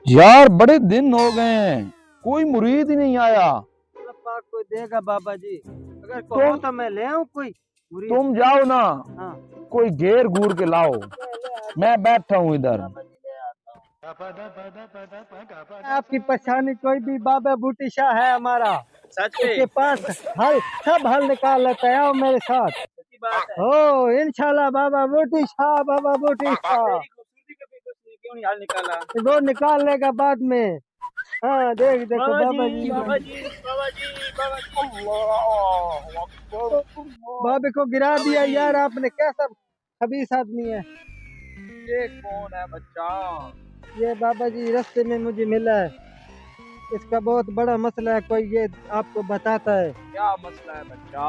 यार बड़े दिन हो गए हैं, कोई मुरीद ही नहीं आया। पाक कोई देगा बाबा जी, अगर कहो तो मैं ले आऊं कोई मुरीद। तुम जाओ ना। हाँ। कोई घेर घूर के लाओ, मैं बैठा हूँ इधर। आपकी परेशानी कोई भी बाबा बूटी शाह है हमारा, उसके पास हल सब हल निकाल लेता है। आओ मेरे साथ। ओ इंशाल्लाह बाबा बूटी शाह, बाबा बूटी शाह क्यों नहीं हल निकाला, वो निकाल लेगा बाद में। हाँ देख देखो बाबा जी, बाबा जी, बाबा जी, बाबा जी, बाबे को गिरा दिया यार आपने, कैसा खबीस आदमी है। ये कौन है बच्चा? ये बाबा जी रास्ते में मुझे मिला है, इसका बहुत बड़ा मसला है, कोई ये आपको बताता है। क्या मसला है बच्चा?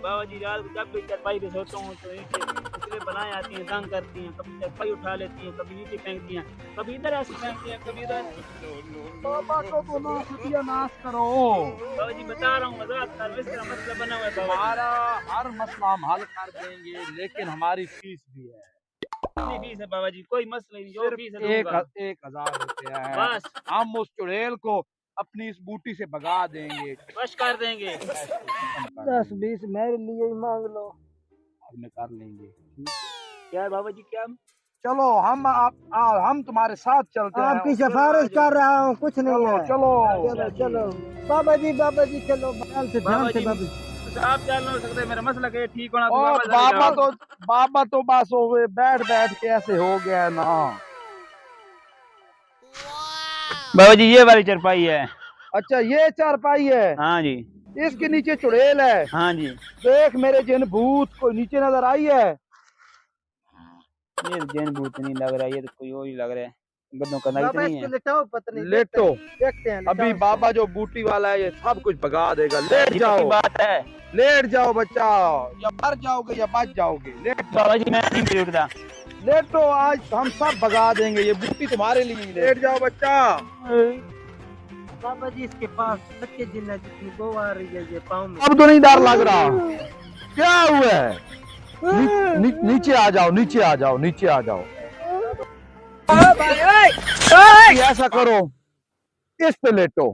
बाबा जी रात को जब भी चरपाई पे सोता हूँ तो इनके पिछले बनाए आती हैं, तंग करती हैं, कभी चरपाई उठा लेती हैं, कभी नीचे फेंकती हैं, कभी इधर ऐसे फेंकती हैं, कभी इधर। बाबा को बोलो सत्यानाश करो। बाबा जी बता रहा हूँ, मजाक सर्विस का मसला बना हुआ है बाबा हमारा हर मसला हम हल कर देंगे, लेकिन हमारी फीस भी है। जी। फीस है बाबा जी, कोई मसला नहीं, जो फीस है एक दूंगा। 1000 रुपया है, बस हम उस चुड़ैल को अपनी इस बूटी से भगा देंगे। बश कर देंगे। 10-20 मेरे लिए ही मांग लो, हमने कर लेंगे। क्या है बाबा जी, क्या? चलो हम तुम्हारे साथ चलते हैं। आपकी सिफारिश कर रहा हूँ, कुछ नहीं है। चलो चलो चलो बाबा जी, बाबा जी चलो, ध्यान से ध्यान से बाबा जी। आप जान नहीं सकते, मेरा मसला क्या है, ठीक होना। और बाबा तो बस हो गए, बैठ के ऐसे हो गया ना। बाबा जी ये वाली चरपाई है। अच्छा ये चारपाई है? हाँ जी। इसके नीचे चुड़ैल है? हाँ जी। देख मेरे जिन भूत को नीचे नजर आई है। ये जैन भूत नहीं लग रहा है, ये तो कोई और ही लग रहा है, गद्दों का नहीं बाबा नहीं इसको है। लेटाओ, पत्नी लेटो, देखते हैं। अभी बाबा जो बूटी वाला है ये सब कुछ भगा देगा। लेट ये जाओ, की बात है। लेट जाओ बच्चा, या मर जाओगे या बच जाओगे। लेट बाबा जी मैं नहीं उठता। लेटो, आज हम सब भगा देंगे, ये बूटी तुम्हारे लिए ही। लेट जाओ बच्चा। बाबा जी इसके पास सच्चे जिन है, जितनी गो आ रही है ये पाँव में। अब तो नहीं डर लग रहा। क्या हुआ है? नीचे आ जाओ, नीचे आ जाओ, नीचे आ जाओ। ऐसा करो, इस पे लेटो,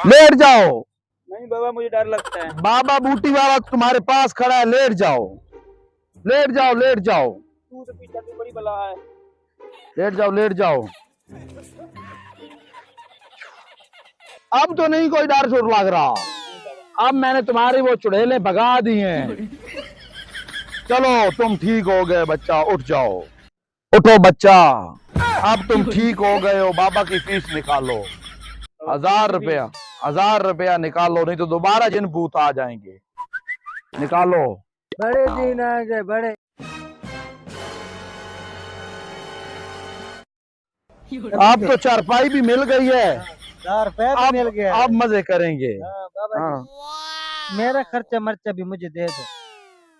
लेट जाओ। नहीं बाबा मुझे डर लगता है। बाबा बूटी वाला तुम्हारे पास खड़ा है, लेट जाओ, लेट जाओ, लेट जाओ। तू तो पीछे भी बड़ी बला है। लेट जाओ, लेट जाओ। अब तो नहीं कोई डर शोर लग रहा, अब मैंने तुम्हारी वो चुड़ैलें भगा दी हैं। चलो तुम ठीक हो गए बच्चा, उठ जाओ। उठो बच्चा, अब तुम ठीक हो गए हो। बाबा की फीस निकालो, 1000 रुपया, 1000 रुपया निकालो, नहीं तो दोबारा जिन भूत आ जाएंगे। निकालो। बड़े दिन आ गए बड़े। अब तो चारपाई भी मिल गई है, 1000 रुपया भी मिल गया। अब मजे करेंगे। हाँ, बाबा हाँ। जी मेरा खर्चा मर्चा भी मुझे दे दो।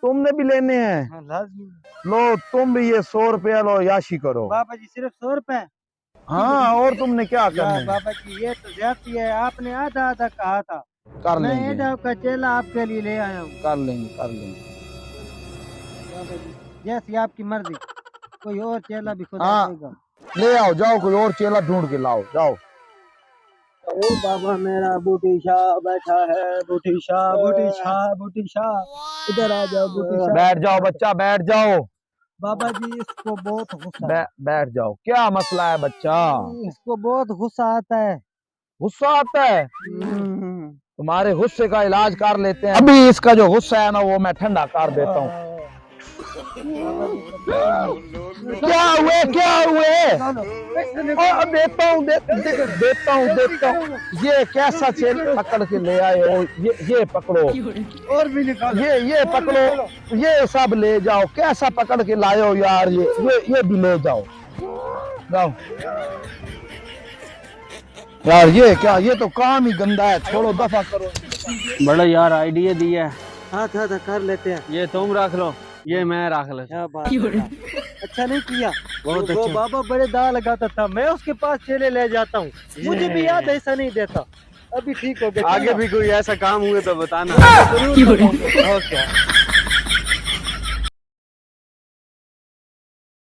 तुमने भी लेने हैं? हाँ, लाजमी। लो तुम भी ये 100 रुपया लो, याशी करो। बाबा जी सिर्फ 100 रुपए? हाँ, और तुमने क्या करना है? बाबा जी ये तो ज्यादती है, आपने आधा आधा कहा था। कर मैं लेंगे, एडाव का चेला आपके लिए ले आया हूँ। कर लेंगे, कर लेंगे। बाबा जी जैसी आपकी मर्जी, कोई और चेला भी खुदा हाँ। देगा। ले आओ, जाओ कोई और चेला ढूंढ के लाओ, जाओ। ओ बाबा मेरा बूटी शाह बैठा है, बूटी शाह, बूटी शाह, बूटी शाह, इधर आ जाओ बूटी शाह। बैठ जाओ बच्चा, बैठ जाओ। बाबा जी इसको बहुत गुस्सा है। बैठ जाओ। क्या मसला है बच्चा? इसको बहुत गुस्सा आता है। गुस्सा आता है? तुम्हारे गुस्से का इलाज कर लेते हैं। अभी इसका जो गुस्सा है ना वो मैं ठंडा कर देता हूँ। क्या हुए, क्या हुए? देता हूँ, देता हूँ। ये कैसा चेल पकड़ के ले आए हो? ये पकड़ो, और भी निकालो। ये पकड़ो, ये सब ले जाओ। कैसा पकड़ के लाए हो यार? ये भी ले जाओ, जाओ यार। ये क्या, ये तो काम ही गंदा है, छोड़ो, दफा करो। बड़ा यार आइडिया दिया है। हाँ था कर लेते हैं। ये तुम रख लो, ये मैं रख ले। क्या बात है। अच्छा नहीं किया, बहुत वो अच्छा। बाबा बड़े दाल लगाता था, मैं उसके पास चेले ले जाता हूँ, मुझे भी याद ऐसा नहीं देता। अभी ठीक हो गया। आगे भी कोई ऐसा काम हुए तो बताना। जरूर बताऊंगा। ओके।